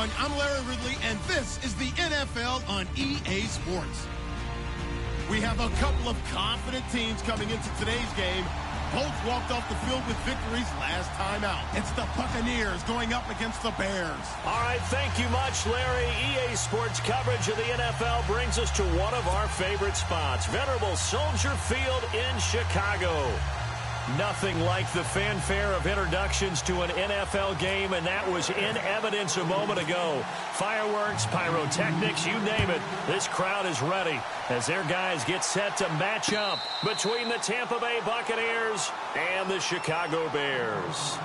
everyone. I'm Larry Ridley, and this is the NFL on EA Sports. We have a couple of confident teams coming into today's game. Both walked off the field with victories last time out. It's the Buccaneers going up against the Bears. All right, thank you much, Larry. EA Sports coverage of the NFL brings us to one of our favorite spots, venerable Soldier Field in Chicago. Nothing like the fanfare of introductions to an NFL game, and that was in evidence a moment ago. Fireworks, pyrotechnics, you name it. This crowd is ready as their guys get set to match up between the Tampa Bay Buccaneers and the Chicago Bears.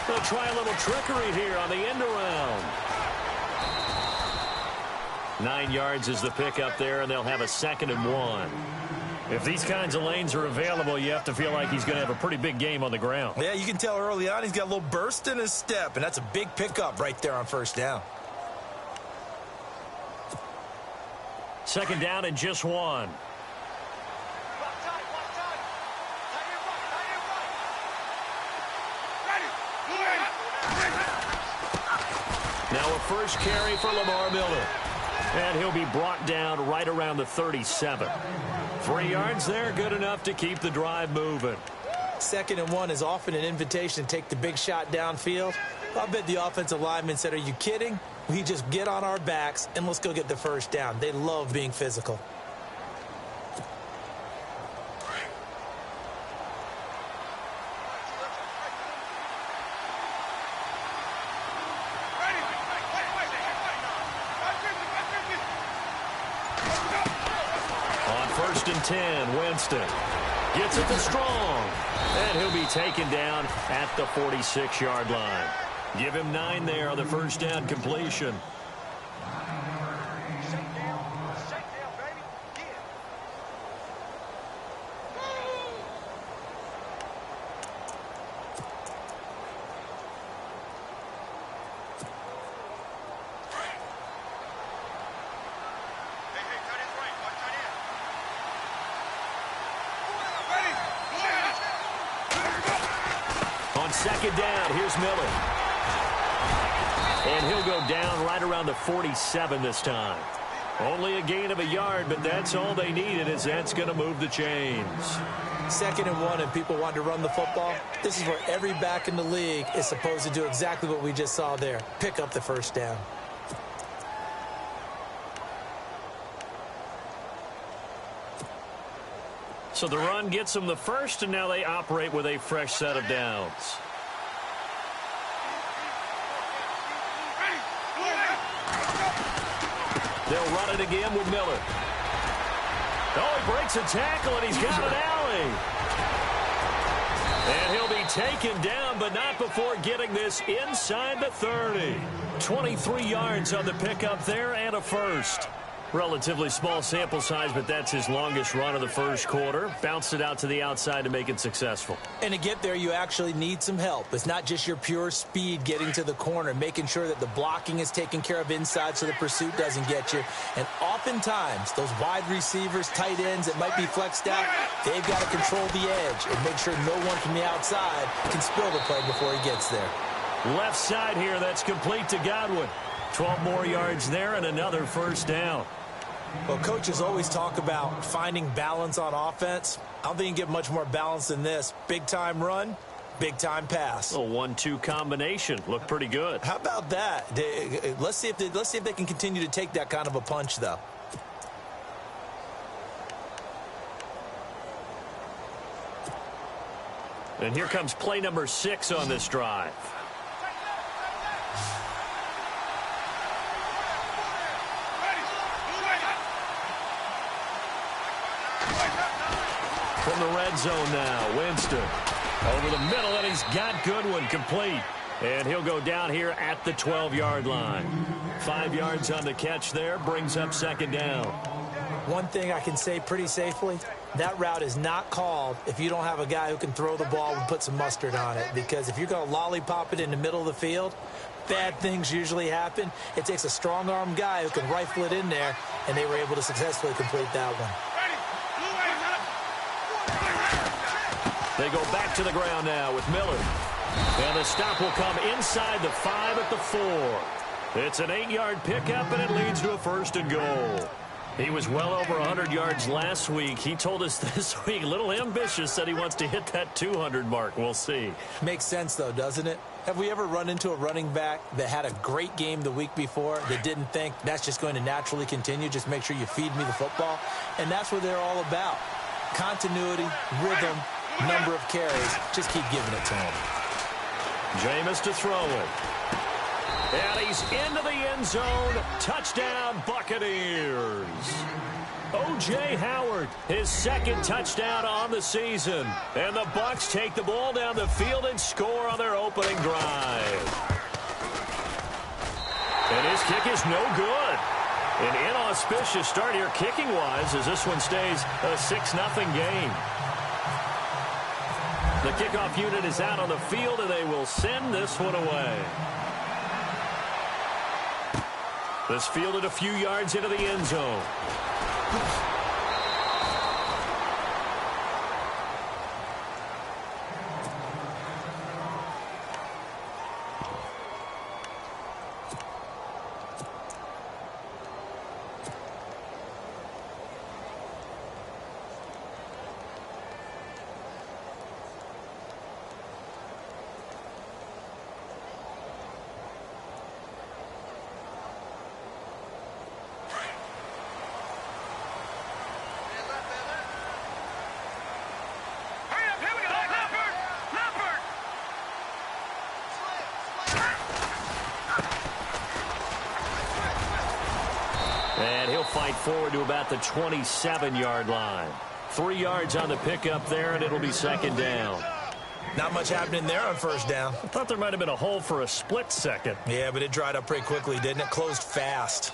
They'll try a little trickery here on the end around. 9 yards is the pickup there, and they'll have a 2nd and 1. If these kinds of lanes are available, you have to feel like he's going to have a pretty big game on the ground. Yeah, you can tell early on he's got a little burst in his step, and that's a big pickup right there on first down. 2nd down and just 1. Now a first carry for Lamar Miller. And he'll be brought down right around the 37. 3 yards there, good enough to keep the drive moving. 2nd and 1 is often an invitation to take the big shot downfield. I bet the offensive lineman said, "Are you kidding? We just get on our backs and let's go get the first down." They love being physical. On 1st and 10, Winston gets it to Strong. And he'll be taken down at the 46-yard line. Give him 9 there on the first down completion. On 2nd down, here's Miller. And he'll go down right around the 47 this time. Only a gain of a yard, but that's all they needed, as that's going to move the chains. 2nd and 1, and people want to run the football. This is where every back in the league is supposed to do exactly what we just saw there. Pick up the first down. So the run gets them the first, and now they operate with a fresh set of downs. They'll run it again with Miller. Oh, he breaks a tackle, and he's got an alley. And he'll be taken down, but not before getting this inside the 30. 23 yards on the pickup there and a first. Relatively small sample size, but that's his longest run of the first quarter. Bounced it out to the outside to make it successful. And to get there, you actually need some help. It's not just your pure speed getting to the corner, making sure that the blocking is taken care of inside so the pursuit doesn't get you. And oftentimes, those wide receivers, tight ends that might be flexed out, they've got to control the edge and make sure no one from the outside can spill the play before he gets there. Left side here, that's complete to Godwin. 12 more yards there and another first down. Well, coaches always talk about finding balance on offense. I don't think you can get much more balance than this. Big-time run, big-time pass. A 1-2 combination. Looked pretty good. How about that? Let's see if they can continue to take that kind of a punch, though. And here comes play number 6 on this drive. From the red zone now, Winston. Over the middle, and he's got Goodwin complete. And he'll go down here at the 12-yard line. 5 yards on the catch there, brings up second down. One thing I can say pretty safely, that route is not called if you don't have a guy who can throw the ball and put some mustard on it. Because if you're going to lollipop it in the middle of the field, bad things usually happen. It takes a strong-arm guy who can rifle it in there, and they were able to successfully complete that one. They go back to the ground now with Miller. And the stop will come inside the 5 at the 4. It's an 8-yard pickup, and it leads to a 1st and goal. He was well over 100 yards last week. He told us this week, a little ambitious, said he wants to hit that 200 mark. We'll see. Makes sense, though, doesn't it? Have we ever run into a running back that had a great game the week before that didn't think that's just going to naturally continue? Just make sure you feed me the football. And that's what they're all about. Continuity, rhythm, number of carries. Just keep giving it to him. Jameis to throw it. And he's into the end zone. Touchdown, Buccaneers. O.J. Howard, his 2nd touchdown on the season. And the Bucs take the ball down the field and score on their opening drive. And his kick is no good. An inauspicious start here kicking-wise as this one stays a 6-0 game. The kickoff unit is out on the field, and they will send this one away. This fielded a few yards into the end zone. And he'll fight forward to about the 27-yard line. 3 yards on the pickup there, and it'll be second down. Not much happening there on first down. I thought there might have been a hole for a split second. Yeah, but it dried up pretty quickly, didn't it? Closed fast.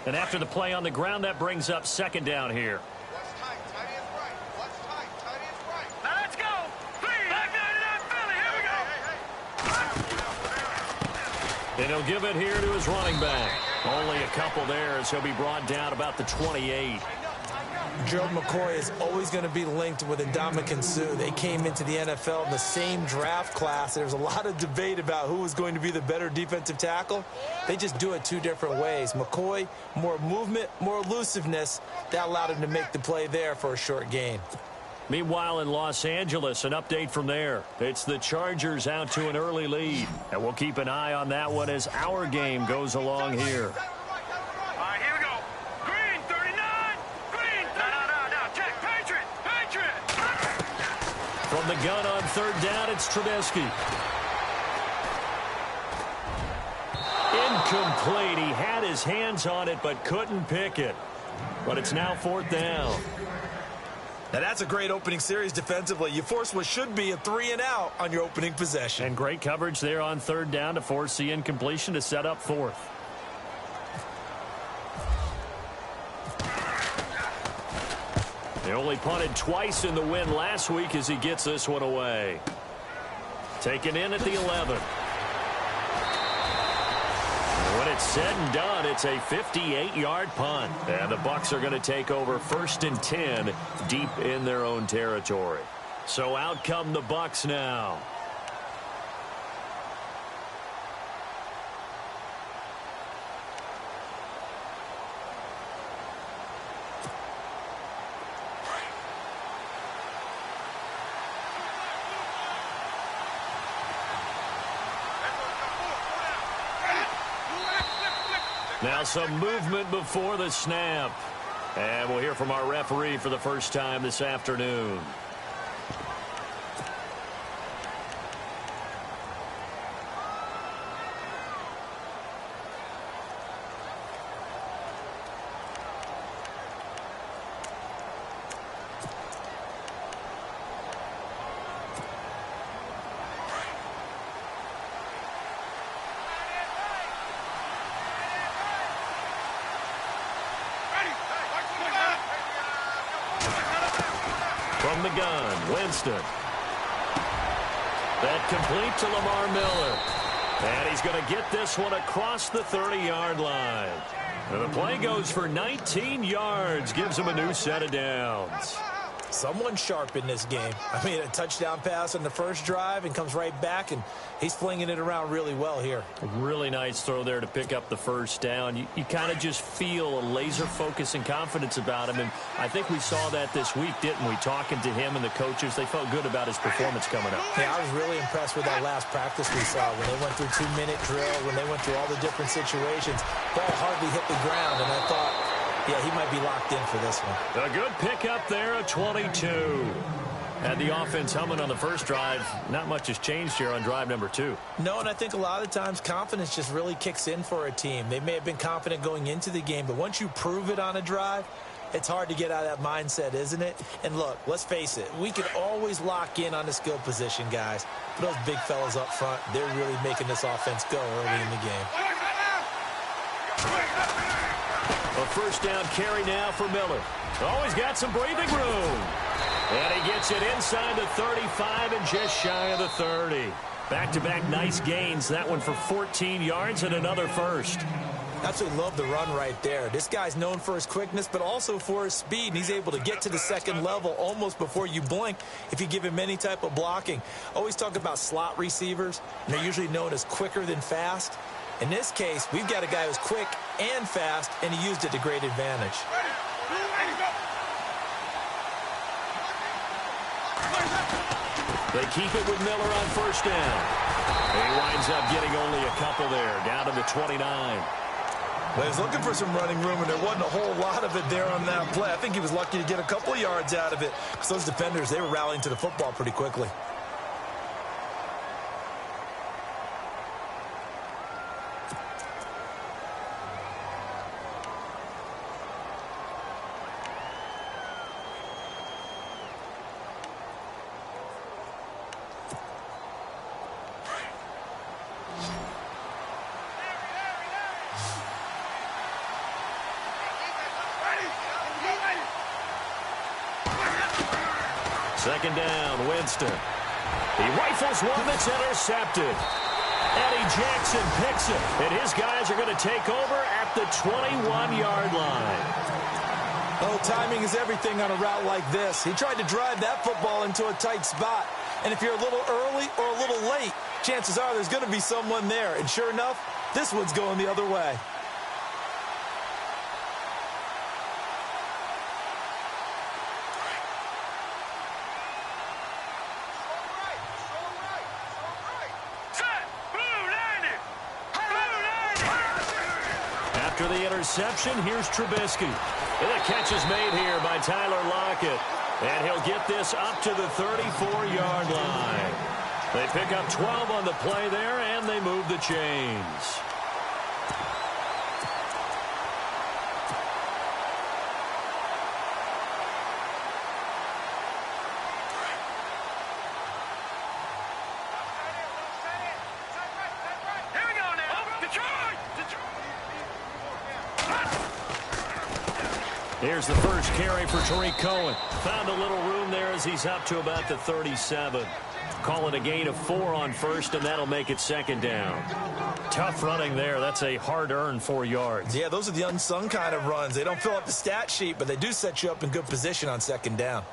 And after the play on the ground, that brings up second down here. What's tight? Tight ends right. What's tight? Tight ends right. Now let's go. Please. Back 99 Philly. Here we go. And he'll give it here to his running back. Only a couple there as he'll be brought down about the 28. Gerald McCoy is always going to be linked with Ndamukong Suh. They came into the NFL in the same draft class. There's a lot of debate about who was going to be the better defensive tackle. They just do it 2 different ways. McCoy, more movement, more elusiveness. That allowed him to make the play there for a short gain. Meanwhile, in Los Angeles, an update from there. It's the Chargers out to an early lead. And we'll keep an eye on that one as our game goes along here. All right, here we go. Green, 39. Green, no. Check. Patriot. From the gun on third down, it's Trubisky. Incomplete. He had his hands on it but couldn't pick it. But it's now 4th down. Now that's a great opening series defensively. You force what should be a 3-and-out on your opening possession. And great coverage there on third down to force the incompletion to set up 4th. They only punted twice in the win last week as he gets this one away. Taken in at the 11. When it's said and done, it's a 58-yard punt. And the Bucs are going to take over 1st and 10 deep in their own territory. So out come the Bucs now. Now some movement before the snap. And we'll hear from our referee for the first time this afternoon. From the gun, Winston. That complete to Lamar Miller. And he's going to get this one across the 30-yard line. And the play goes for 19 yards, gives him a new set of downs. Someone sharp in this game. I mean, a touchdown pass on the first drive and comes right back, and he's flinging it around really well here. A really nice throw there to pick up the first down. You kind of just feel a laser focus and confidence about him, and I think we saw that this week, didn't we? Talking to him and the coaches, they felt good about his performance coming up. Yeah, I was really impressed with that last practice we saw when they went through 2-minute drill, when they went through all the different situations. Ball hardly hit the ground, and I thought, yeah, he might be locked in for this one. A good pickup there at 22. Had the offense humming on the first drive. Not much has changed here on drive number 2. No, and I think a lot of times confidence just really kicks in for a team. They may have been confident going into the game, but once you prove it on a drive, it's hard to get out of that mindset, isn't it? And look, let's face it, we can always lock in on the skill position, guys. But those big fellas up front, they're really making this offense go early in the game. A first down carry now for Miller. Always got some breathing room. And he gets it inside the 35 and just shy of the 30. Back-to-back nice gains. That one for 14 yards and another first. Absolutely love the run right there. This guy's known for his quickness, but also for his speed. And he's able to get to the second level almost before you blink if you give him any type of blocking. Always talk about slot receivers, and they're usually known as quicker than fast. In this case, we've got a guy who's quick and fast, and he used it to great advantage. They keep it with Miller on first down. He winds up getting only a couple there, down to the 29. Well, he was looking for some running room, and there wasn't a whole lot of it there on that play. I think he was lucky to get a couple of yards out of it, because those defenders, they were rallying to the football pretty quickly. Second down, Winston. He rifles one that's intercepted. Eddie Jackson picks it, and his guys are going to take over at the 21-yard line. Oh, timing is everything on a route like this. He tried to drive that football into a tight spot. And if you're a little early or a little late, chances are there's going to be someone there. And sure enough, this one's going the other way. After the interception, here's Trubisky. And the catch is made here by Tyler Lockett. And he'll get this up to the 34-yard line. They pick up 12 on the play there, and they move the chains. Here's the first carry for Tariq Cohen. Found a little room there as he's up to about the 37. Call it a gain of 4 on first, and that'll make it second down. Tough running there. That's a hard-earned 4 yards. Yeah, those are the unsung kind of runs. They don't fill up the stat sheet, but they do set you up in good position on second down.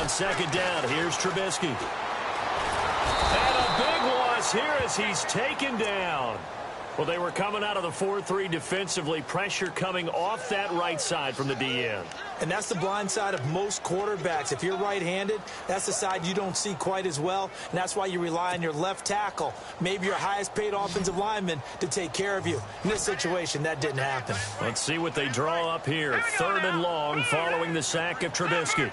Second down, here's Trubisky. And a big loss here as he's taken down. Well, they were coming out of the 4-3 defensively. Pressure coming off that right side from the DN. And that's the blind side of most quarterbacks. If you're right-handed, that's the side you don't see quite as well. And that's why you rely on your left tackle, maybe your highest-paid offensive lineman, to take care of you. In this situation, that didn't happen. Let's see what they draw up here. Third and long following the sack of Trubisky.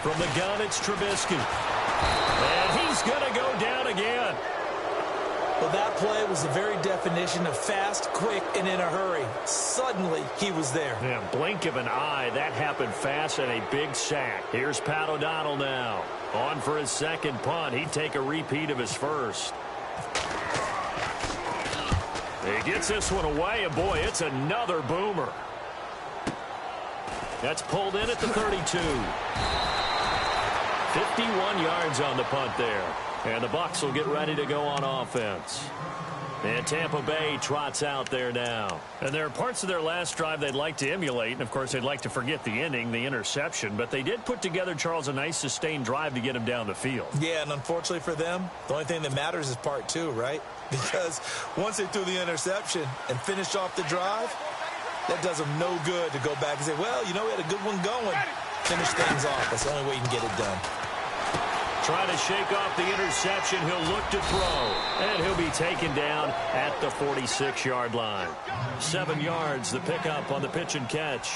From the gun, it's Trubisky. And he's going to go down again. Well, that play was the very definition of fast, quick, and in a hurry. Suddenly, he was there. Yeah, blink of an eye. That happened fast and a big sack. Here's Pat O'Donnell now. On for his second punt. He'd take a repeat of his first. He gets this one away, and boy, it's another boomer. That's pulled in at the 32. 51 yards on the punt there. And the Bucs will get ready to go on offense. And Tampa Bay trots out there now. And there are parts of their last drive they'd like to emulate. And, of course, they'd like to forget the ending, the interception. But they did put together, Charles, a nice sustained drive to get him down the field. Yeah, and unfortunately for them, the only thing that matters is part two, right? Because once they threw the interception and finished off the drive, that does them no good to go back and say, well, you know, we had a good one going. Finish things off. That's the only way you can get it done. Trying to shake off the interception. He'll look to throw. And he'll be taken down at the 46-yard line. 7 yards, the pickup on the pitch and catch.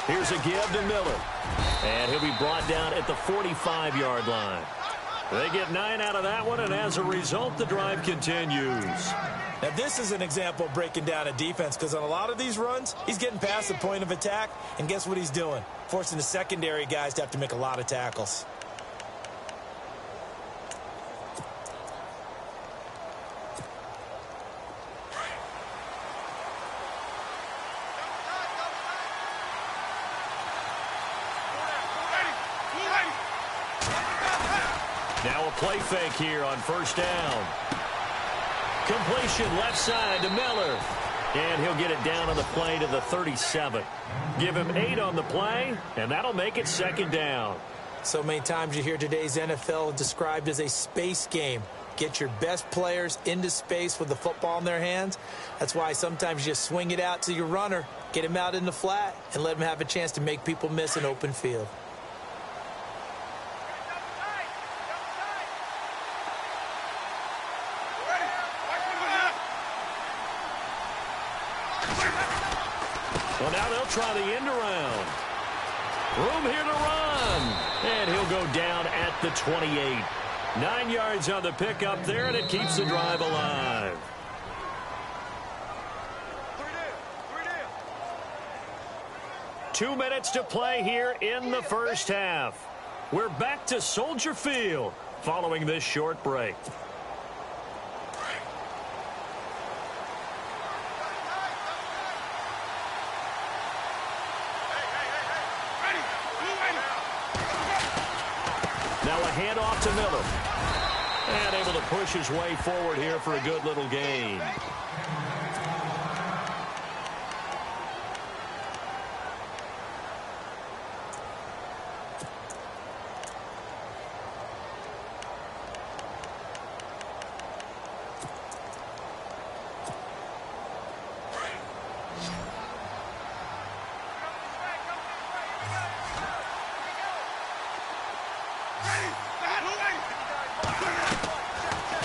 Here's a give to Miller. And he'll be brought down at the 45-yard line. They get 9 out of that one, and as a result, the drive continues. Now, this is an example of breaking down a defense, because on a lot of these runs, he's getting past the point of attack, and guess what he's doing? Forcing the secondary guys to have to make a lot of tackles. Now a play fake here on first down. Completion left side to Miller. And he'll get it down on the play to the 37. Give him 8 on the play, and that'll make it second down. So many times you hear today's NFL described as a space game. Get your best players into space with the football in their hands. That's why sometimes you just swing it out to your runner, get him out in the flat, and let him have a chance to make people miss an open field. Well, now they'll try the end around. Room here to run. And he'll go down at the 28. 9 yards on the pickup there, and it keeps the drive alive. 2 minutes to play here in the first half. We're back to Soldier Field following this short break. Now a handoff to Miller. And able to push his way forward here for a good little gain.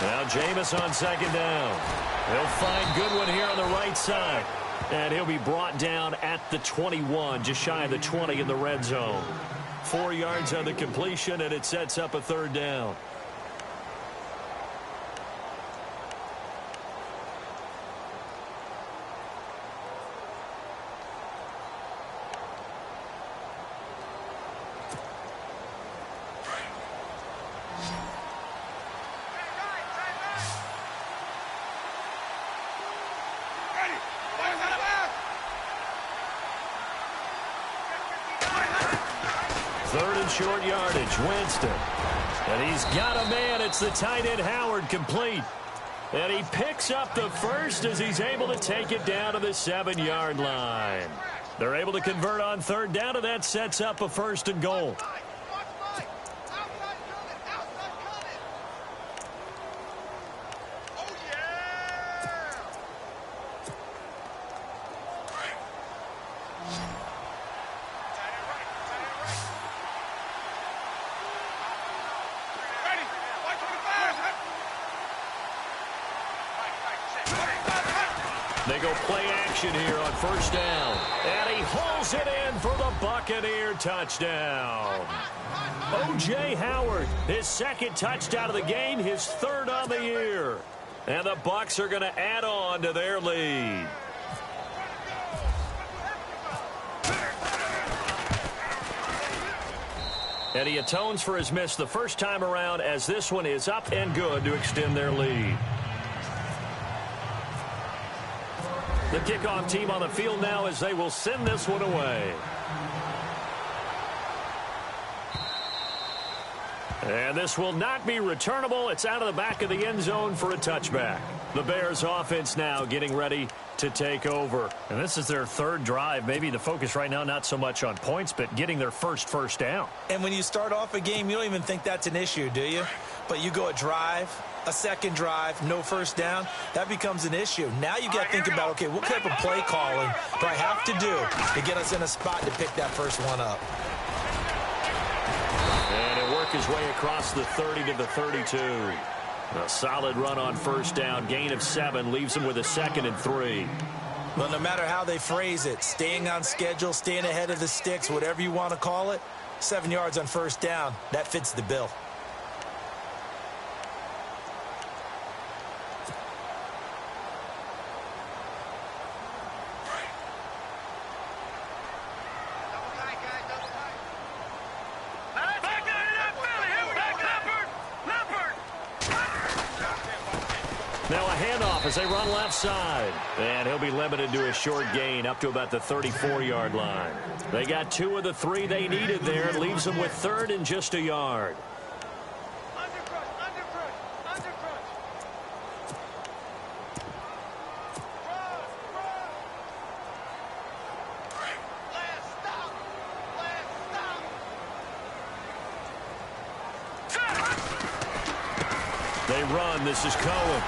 Now Jameis on second down. He'll find Goodwin here on the right side. And he'll be brought down at the 21, just shy of the 20 in the red zone. 4 yards on the completion, and it sets up a third down. Third and short yardage, Winston. And he's got a man. It's the tight end Howard, complete. And he picks up the first as he's able to take it down to the 7-yard line. They're able to convert on third down, and that sets up a first and goal. They go play action here on first down. And he hauls it in for the Buccaneer touchdown. O.J. Howard, his second touchdown of the game, his third on the year. And the Bucs are going to add on to their lead. And he atones for his miss the first time around, as this one is up and good to extend their lead. The kickoff team on the field now as they will send this one away. And this will not be returnable. It's out of the back of the end zone for a touchback. The Bears offense now getting ready to take over. And this is their third drive. Maybe the focus right now not so much on points, but getting their first down. And when you start off a game, you don't even think that's an issue, do you? But you go a drive, a second drive, no first down, that becomes an issue. Now you got to think about, okay, what type of play calling do I have to do to get us in a spot to pick that first one up? And it worked his way across the 30 to the 32. A solid run on first down. Gain of 7 leaves him with a 2nd and 3. Well, no matter how they phrase it, staying on schedule, staying ahead of the sticks, whatever you want to call it, 7 yards on first down, that fits the bill. Now a handoff as they run left side. And he'll be limited to a short gain up to about the 34-yard line. They got 2 of the 3 they needed there. It leaves them with 3rd and just a yard. They run. This is Cohen.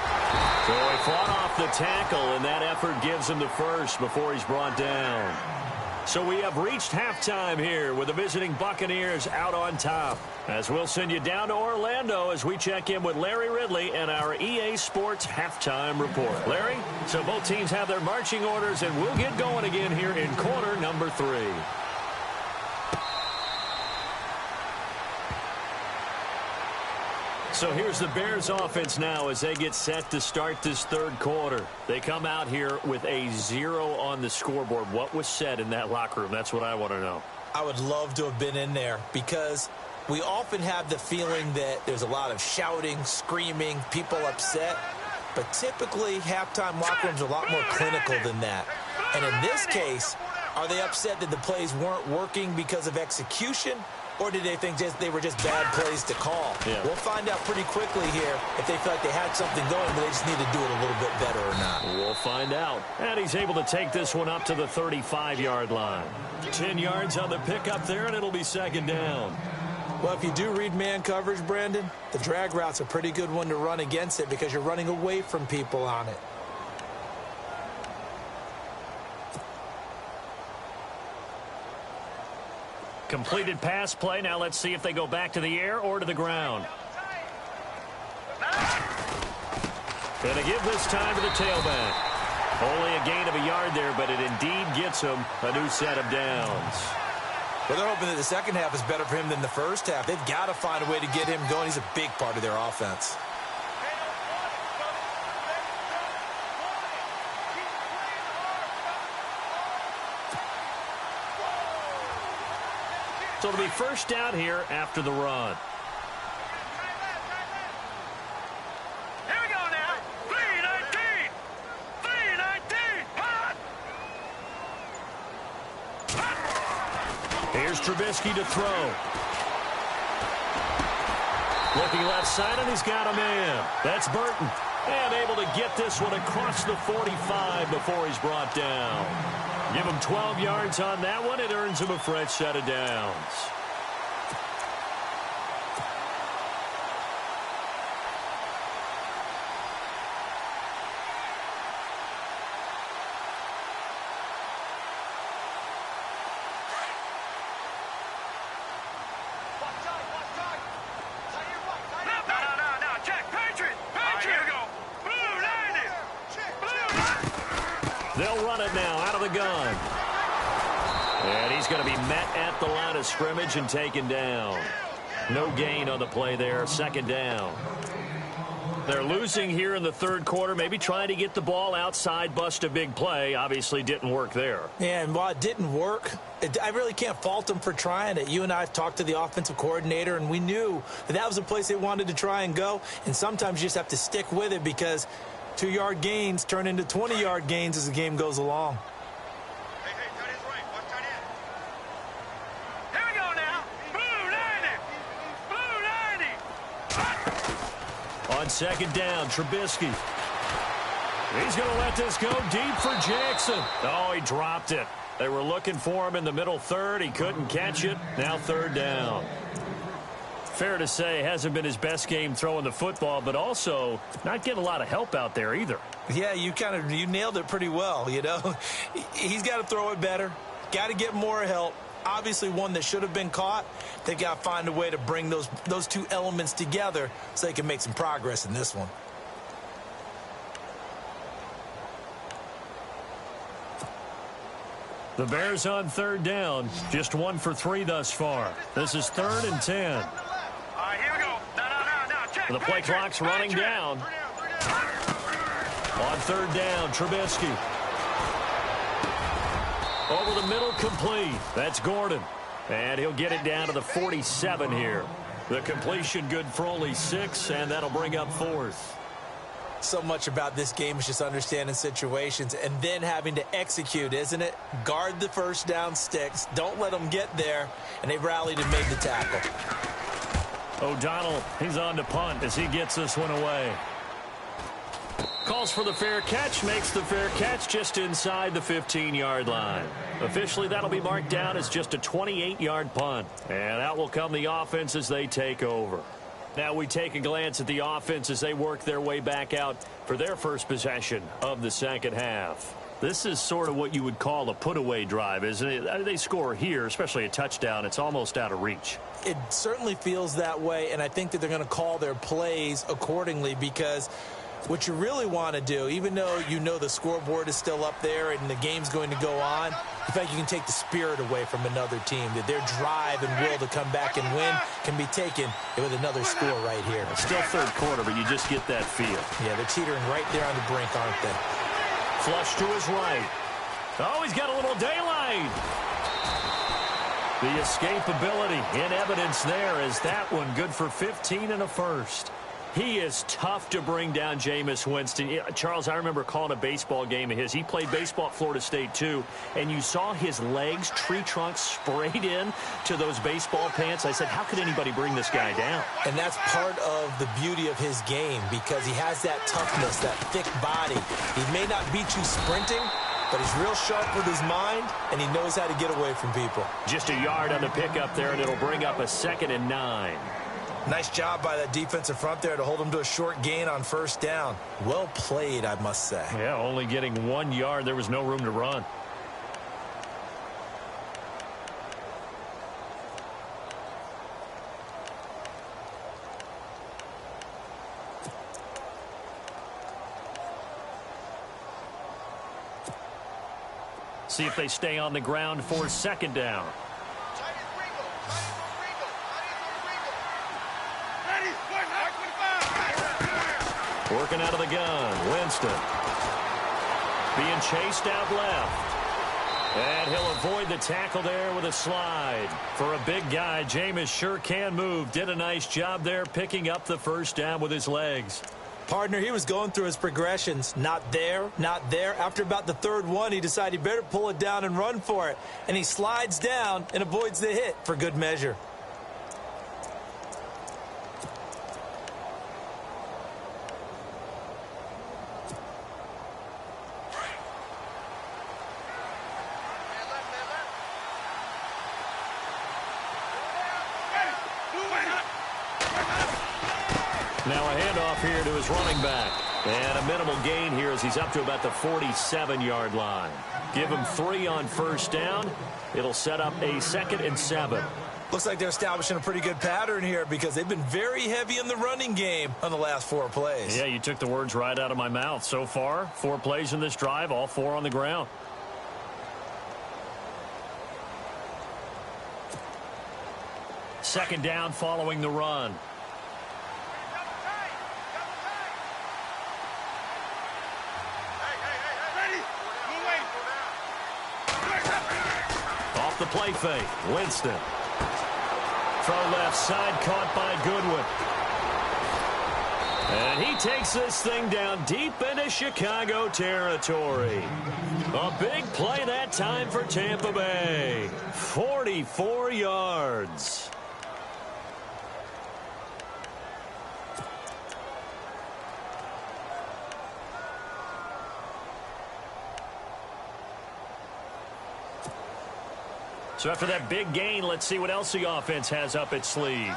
So he fought off the tackle, and that effort gives him the first before he's brought down. So we have reached halftime here with the visiting Buccaneers out on top. As we'll send you down to Orlando as we check in with Larry Ridley and our EA Sports halftime report. Larry, so both teams have their marching orders, and we'll get going again here in quarter number 3. So here's the Bears offense now as they get set to start this third quarter. They come out here with a 0 on the scoreboard. What was said in that locker room? That's what I want to know. I would love to have been in there because we often have the feeling that there's a lot of shouting, screaming, people upset. But typically, halftime locker rooms are a lot more clinical than that. And in this case, are they upset that the plays weren't working because of execution? Or did they think they were just bad plays to call? Yeah. We'll find out pretty quickly here if they feel like they had something going, but they just need to do it a little bit better or not. We'll find out. And he's able to take this one up to the 35-yard line. 10 yards on the pickup there, and it'll be 2nd down. Well, if you do read man coverage, Brandon, the drag route's a pretty good one to run against it because you're running away from people on it. Completed pass play. Now let's see if they go back to the air or to the ground. And they give this time to the tailback. Only a gain of a yard there, but it indeed gets him a new set of downs. Well, they're hoping that the second half is better for him than the first half. They've got to find a way to get him going. He's a big part of their offense. So it'll be first down here after the run. Here we go now. 3-19. 3-19. Hot. Here's Trubisky to throw. Looking left side, and he's got a man. That's Burton. And able to get this one across the 45 before he's brought down. Give him 12 yards on that one. It earns him a fresh set of downs. No, Jack, Patriot. Here we go. Blue 90. They'll run it now out of the gun. And he's going to be met at the line of scrimmage and taken down. No gain on the play there. Second down. They're losing here in the third quarter, maybe trying to get the ball outside, bust a big play. Obviously didn't work there. Yeah, and while it didn't work, I really can't fault them for trying it. You and I have talked to the offensive coordinator, and we knew that was a place they wanted to try and go. And sometimes you just have to stick with it because 2-yard gains turn into 20-yard gains as the game goes along. On second down, Trubisky. He's going to let this go deep for Jackson. Oh, he dropped it. They were looking for him in the middle third. He couldn't catch it. Now third down. Fair to say, hasn't been his best game throwing the football, but also not getting a lot of help out there either. Yeah, you nailed it pretty well, you know. He's got to throw it better. Got to get more help. Obviously one that should have been caught. They got to find a way to bring those two elements together so they can make some progress in this one. The Bears on third down. Just 1 for 3 thus far. This is 3rd and 10. All right, here we go. Now, check. The play clock's running down. On third down, Trubisky. Over the middle, complete. That's Gordon. And he'll get it down to the 47 here. The completion good for only 6, and that'll bring up 4th. So much about this game is just understanding situations and then having to execute, isn't it? Guard the first down sticks. Don't let them get there. And they rallied and made the tackle. O'Donnell, he's on to punt as he gets this one away. Calls for the fair catch, makes the fair catch just inside the 15-yard line. Officially, that'll be marked down as just a 28-yard punt. And out will come the offense as they take over. Now we take a glance at the offense as they work their way back out for their first possession of the second half. This is sort of what you would call a put-away drive, isn't it? They score here, especially a touchdown. It's almost out of reach. It certainly feels that way, and I think that they're going to call their plays accordingly because what you really want to do, even though you know the scoreboard is still up there and the game's going to go on, I think you can take the spirit away from another team, that their drive and will to come back and win can be taken with another score right here. It's still third quarter, but you just get that feel. Yeah, they're teetering right there on the brink, aren't they? Flush to his right. Oh, he's got a little daylight. The escapability in evidence there as that one good for 15 and a first. He is tough to bring down, Jameis Winston. Charles, I remember calling a baseball game of his. He played baseball at Florida State, too, and you saw his legs, tree trunks sprayed in to those baseball pants. I said, how could anybody bring this guy down? And that's part of the beauty of his game because he has that toughness, that thick body. He may not beat you sprinting, but he's real sharp with his mind, and he knows how to get away from people. Just a yard on the pickup there, and it'll bring up a 2nd and 9. Nice job by that defensive front there to hold him to a short gain on first down. Well played, I must say. Yeah, only getting 1 yard. There was no room to run. See if they stay on the ground for 2nd down. Working out of the gun, Winston. Being chased out left. And he'll avoid the tackle there with a slide. For a big guy, Jameis sure can move. Did a nice job there picking up the first down with his legs. Partner, he was going through his progressions. Not there, not there. After about the 3rd one, he decided he better pull it down and run for it. And he slides down and avoids the hit for good measure. Now a handoff here to his running back. And a minimal gain here as he's up to about the 47-yard line. Give him 3 on first down. It'll set up a 2nd and 7. Looks like they're establishing a pretty good pattern here because they've been very heavy in the running game on the last 4 plays. Yeah, you took the words right out of my mouth. So far, 4 plays in this drive, all 4 on the ground. Second down following the run. Off the play fake, Winston. Throw left side, caught by Goodwin. And he takes this thing down deep into Chicago territory. A big play that time for Tampa Bay. 44 yards. So after that big gain, let's see what else the offense has up its sleeve.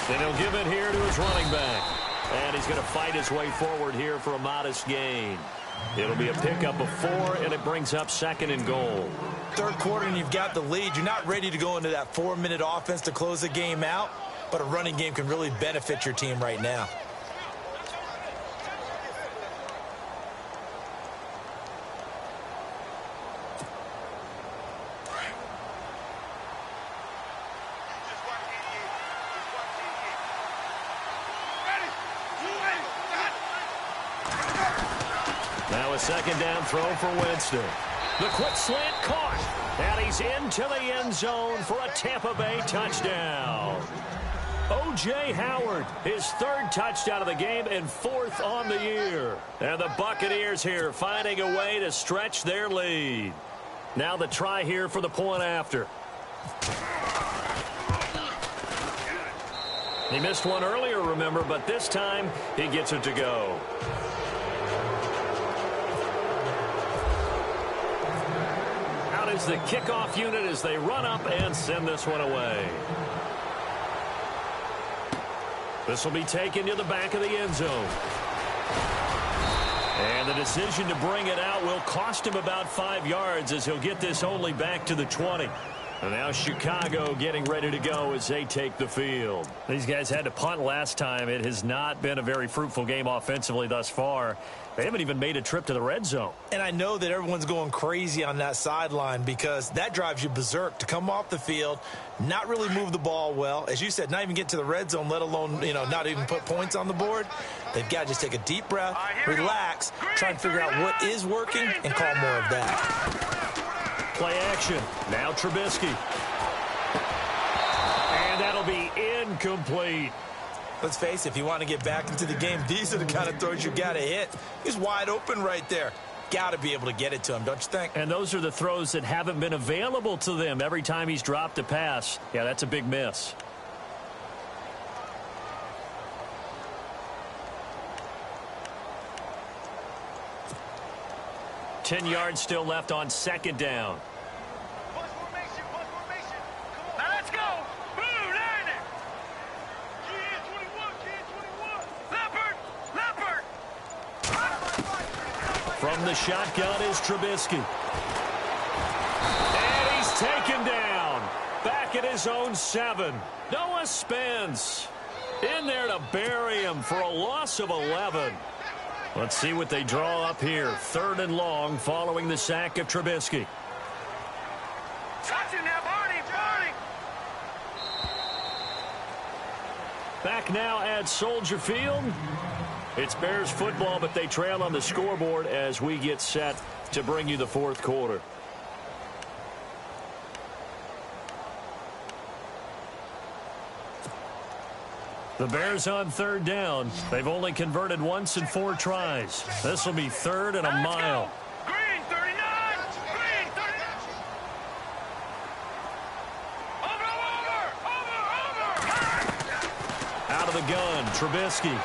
And he'll give it here to his running back. And he's going to fight his way forward here for a modest gain. It'll be a pickup of 4, and it brings up 2nd and goal. Third quarter, and you've got the lead. You're not ready to go into that 4-minute offense to close the game out, but a running game can really benefit your team right now. Now a second down throw for Winston. The quick slant caught. And he's into the end zone for a Tampa Bay touchdown. O.J. Howard, his 3rd touchdown of the game and 4th on the year. And the Buccaneers here finding a way to stretch their lead. Now the try here for the point after. He missed one earlier, remember, but this time he gets it to go. Out is the kickoff unit as they run up and send this one away. This will be taken to the back of the end zone. And the decision to bring it out will cost him about 5 yards as he'll get this only back to the 20. And now Chicago getting ready to go as they take the field. These guys had to punt last time. It has not been a very fruitful game offensively thus far. They haven't even made a trip to the red zone. And I know that everyone's going crazy on that sideline because that drives you berserk to come off the field, not really move the ball well. As you said, not even get to the red zone, let alone, not even put points on the board. They've got to just take a deep breath, relax, try and figure out what is working, and call more of that. Play action. Now Trubisky. And that'll be incomplete. Let's face it, if you want to get back into the game, these are the kind of throws you got to hit. He's wide open right there. Got to be able to get it to him, don't you think? And those are the throws that haven't been available to them every time he's dropped a pass. Yeah, that's a big miss. Ten yards still left on second down. Now let's go. Blue line it. G21. Leopard. From the shotgun is Trubisky. And he's taken down. Back at his own 7. Noah Spence in there to bury him for a loss of 11. Let's see what they draw up here. 3rd and long following the sack of Trubisky. Touching now, Barney. Back now at Soldier Field. It's Bears football, but they trail on the scoreboard as we get set to bring you the 4th quarter. The Bears on 3rd down. They've only converted once in 4 tries. This will be 3rd and a mile. Green 39. Green 39. Over. Out of the gun, Trubisky.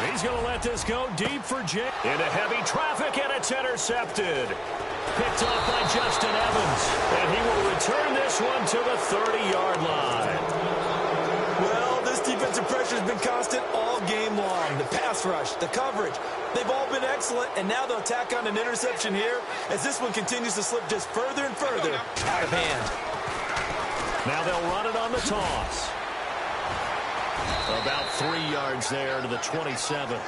He's going to let this go deep for Jay. Into heavy traffic, and it's intercepted. Picked off by Justin Evans. And he will return this one to the 30-yard line. Well, this defensive pressure pressure's been constant all game long. The pass rush, the coverage, they've all been excellent, and now they'll tack on an interception here as this one continues to slip just further and further out of hand. Now they'll run it on the toss. About 3 yards there to the 27.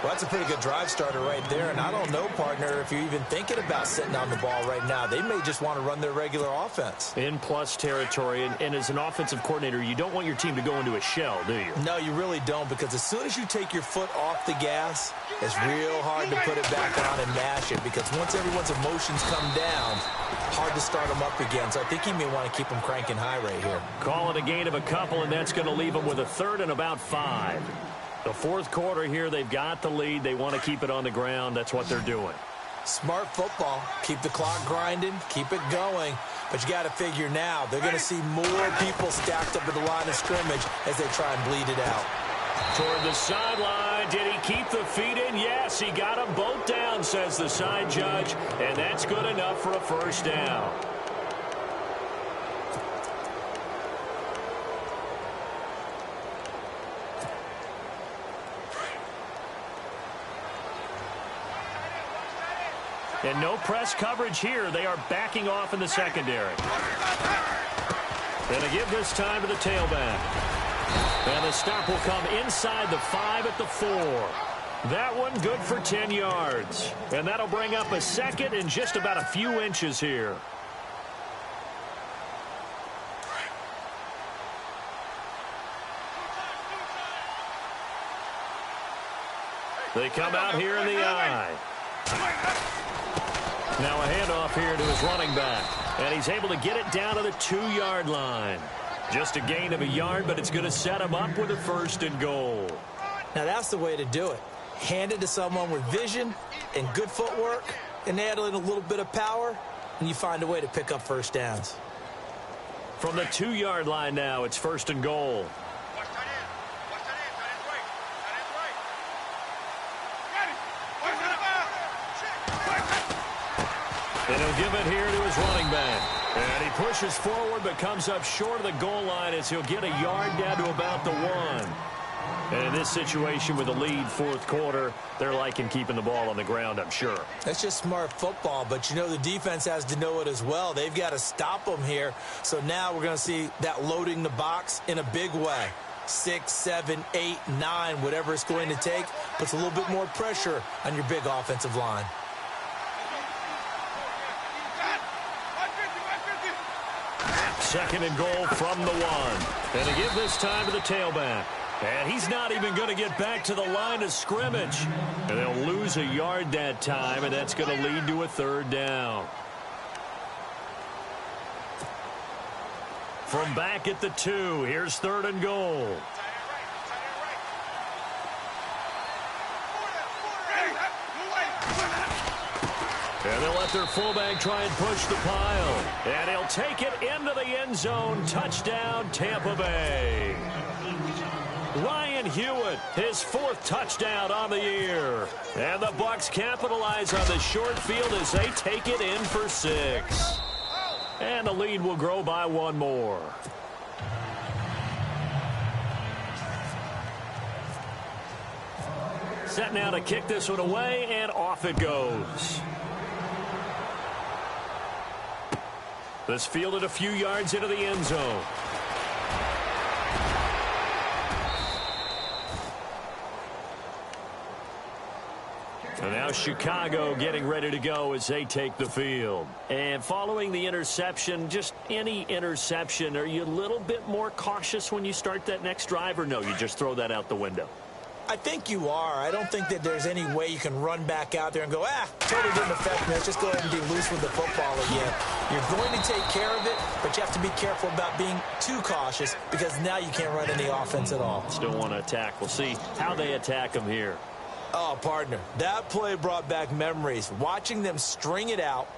Well, that's a pretty good drive starter right there, and I don't know, partner, if you're even thinking about sitting on the ball right now. They may just want to run their regular offense. In plus territory, and as an offensive coordinator, you don't want your team to go into a shell, do you? No, you really don't, because as soon as you take your foot off the gas, it's real hard to put it back on and mash it, because once everyone's emotions come down, hard to start them up again. So I think he may want to keep them cranking high right here. Call it a gain of a couple, and that's going to leave them with a third and about 5. The fourth quarter here, they've got the lead. They want to keep it on the ground. That's what they're doing. Smart football. Keep the clock grinding. Keep it going. But you got to figure now, they're going to see more people stacked up at the line of scrimmage as they try and bleed it out. Toward the sideline. Did he keep the feet in? Yes, he got them both down, says the side judge. And that's good enough for a first down. And no press coverage here. They are backing off in the secondary. Going to give this time to the tailback. And the stop will come inside the 5 at the 4. That one good for 10 yards. And that'll bring up a second and just about a few inches here. They come out here in the eye. Now a handoff here to his running back. And he's able to get it down to the 2-yard line. Just a gain of a yard, but it's going to set him up with a first and goal. Now that's the way to do it. Hand it to someone with vision and good footwork and add in a little bit of power, and you find a way to pick up first downs. From the 2-yard line now, it's first and goal. And he'll give it here to his running back. And he pushes forward but comes up short of the goal line as he'll get a yard down to about the 1. And in this situation with the lead fourth quarter, they're liking keeping the ball on the ground, I'm sure. That's just smart football, but you know the defense has to know it as well. They've got to stop them here. So now we're going to see that loading the box in a big way. 6, 7, 8, 9, whatever it's going to take, puts a little bit more pressure on your big offensive line. Second and goal from the 1. And to give this time to the tailback. And he's not even going to get back to the line of scrimmage. And they'll lose a yard that time, and that's going to lead to a third down. From back at the 2, here's third and goal. And they'll let their fullback try and push the pile. And he'll take it into the end zone. Touchdown, Tampa Bay. Ryan Hewitt, his 4th touchdown on the year. And the Bucs capitalize on the short field as they take it in for 6. And the lead will grow by 1 more. Set now to kick this one away, and off it goes. This fielded a few yards into the end zone. And now Chicago getting ready to go as they take the field. And following the interception, just any interception, are you a little bit more cautious when you start that next drive, or no, you just throw that out the window? I think you are. I don't think that there's any way you can run back out there and go, totally didn't affect me. Let's just go ahead and be loose with the football again. You're going to take care of it, but you have to be careful about being too cautious because now you can't run any offense at all. Still want to attack. We'll see how they attack them here. Oh, partner, that play brought back memories. Watching them string it out,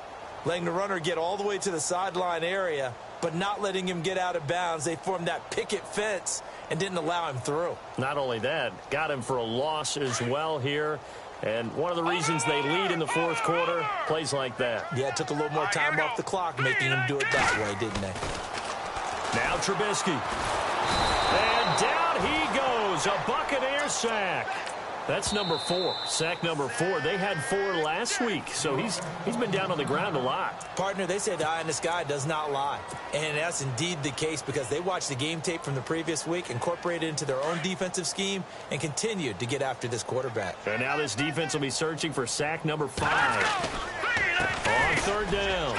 letting the runner get all the way to the sideline area, but not letting him get out of bounds. They formed that picket fence and didn't allow him through. Not only that, got him for a loss as well here. And one of the reasons they lead in the fourth quarter, plays like that. Yeah, it took a little more time off the clock, making him do it that way, didn't they? Now Trubisky. And down he goes. A Buccaneer sack. That's number 4. Sack number 4. They had 4 last week, so he's been down on the ground a lot. Partner, they say the eye in the sky does not lie. And that's indeed the case because they watched the game tape from the previous week, incorporated it into their own defensive scheme, and continued to get after this quarterback. And now this defense will be searching for sack number 5. On third down,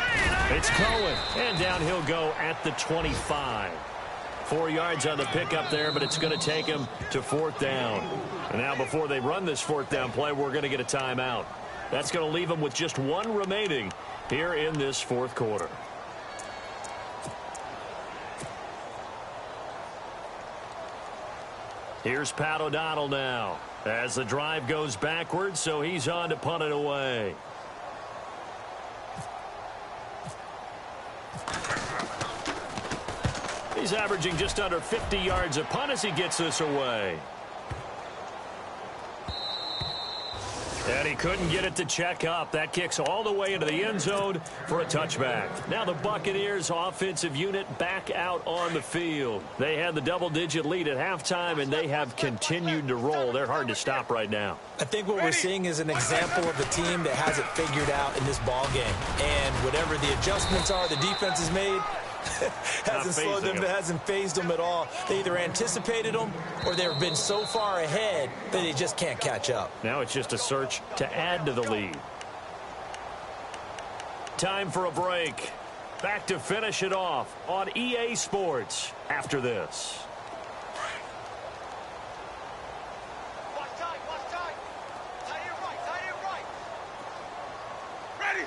it's Cohen. And down he'll go at the 25. 4 yards on the pickup there, but it's going to take him to 4th down. And now before they run this 4th down play, we're going to get a timeout. That's going to leave them with just 1 remaining here in this 4th quarter. Here's Pat O'Donnell now as the drive goes backwards, so he's on to punt it away. He's averaging just under 50 yards a punt as he gets this away. And he couldn't get it to check up. That kicks all the way into the end zone for a touchback. Now the Buccaneers offensive unit back out on the field. They had the double-digit lead at halftime, and they have continued to roll. They're hard to stop right now. I think what we're seeing is an example of a team that has it figured out in this ball game. And whatever the adjustments are the defense has made, hasn't slowed them, hasn't phased them at all. They either anticipated them or they've been so far ahead that they just can't catch up. Now it's just a search to add to the lead. Time for a break. Back to finish it off on EA Sports after this. Watch tight, watch tight. Tight end right, tight end right. Ready.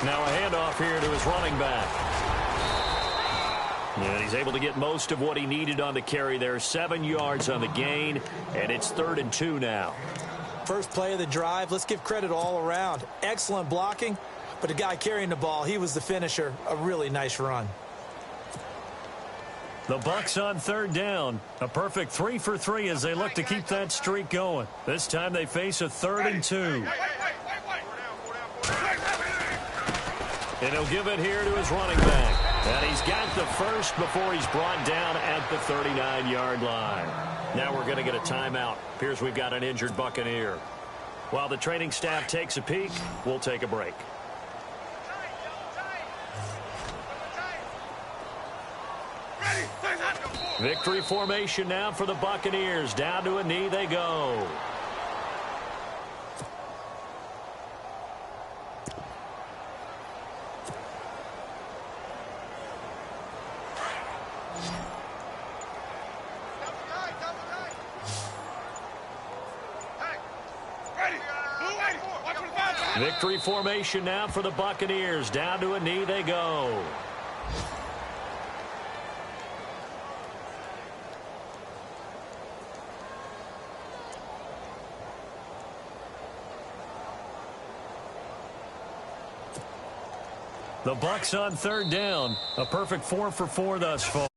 Now a handoff here to his running back. And he's able to get most of what he needed on the carry there. 7 yards on the gain, and it's 3rd and 2 now. First play of the drive, let's give credit all around. Excellent blocking, but the guy carrying the ball, he was the finisher. A really nice run. The Bucs on 3rd down. A perfect 3 for 3 as they look to keep that streak going. This time they face a 3rd and 2. And he'll give it here to his running back. And he's got the first before he's brought down at the 39-yard line. Now we're going to get a timeout. Appears we've got an injured Buccaneer. While the training staff takes a peek, we'll take a break. Victory formation now for the Buccaneers. Down to a knee they go. Victory formation now for the Buccaneers. Down to a knee they go. The Bucs on 3rd down. A perfect 4 for 4 thus far.